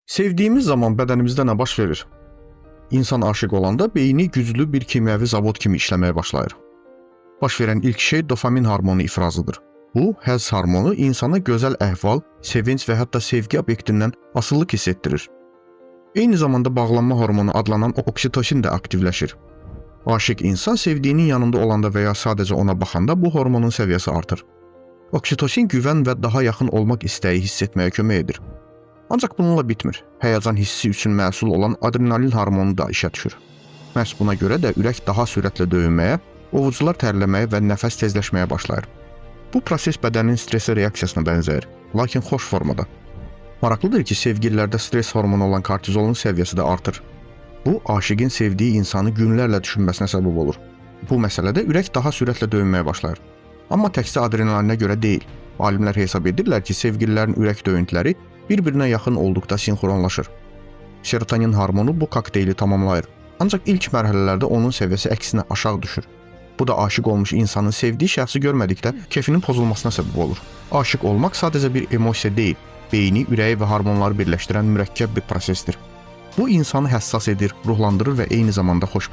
Sevdiyimiz zaman bədənimizdə nə baş verir? İnsan aşiq olanda beyni güclü bir kimyəvi zavod kimi işləməyə başlayır. Baş verən ilk şey dopamin hormonu ifrazıdır. Bu, həzz hormonu insana gözəl əhval, sevinç və hətta sevgi obyektindən asılılıq hiss etdirir. Eyni zamanda bağlanma hormonu adlanan oksitosin də aktivləşir. Aşiq insan sevdiyinin yanında olanda və ya sadəcə ona baxanda bu hormonun səviyyəsi artır. Oksitosin güvən və daha yaxın olmaq istəyi hiss etməyə kömək edir. Ancaq bununla bitmir. Həyəcan hissi üçün məsul olan adrenalin hormonu da işə düşür. Məhz buna görə də ürək daha sürətlə döyünməyə, ovucular tərləməyə və nəfəs tezləşməyə başlayır. Bu proses bədənin stressə reaksiyasına bənzəyir, lakin xoş formada. Maraqlıdır ki, sevgililərdə stres hormonu olan kortizolun səviyyəsi də artır. Bu, aşiqin sevdiyi insanı günlərlə düşünməsinə səbəb olur. Bu məsələdə ürək daha sürətlə döyünməyə başlayır. Amma təkcə adrenalinə görə deyil. Alimlər hesab edirlər ki, sevgililərin ürək döyüntüləri bir-birinə yaxın olduqda sinxronlaşır. Serotonin hormonu bu kokteyli tamamlayır. Ancaq ilk mərhələlərdə onun səviyyəsi əksinə aşağı düşür. Bu da aşiq olmuş insanın sevdiyi şəxsi görmədikdə keyfinin pozulmasına səbəb olur. Aşiq olmaq sadəcə bir emosiya deyil, beyni, ürəyi və hormonları birləşdirən mürəkkəb bir prosesdir. Bu insanı həssas edir, ruhlandırır və eyni zamanda xoşbəxt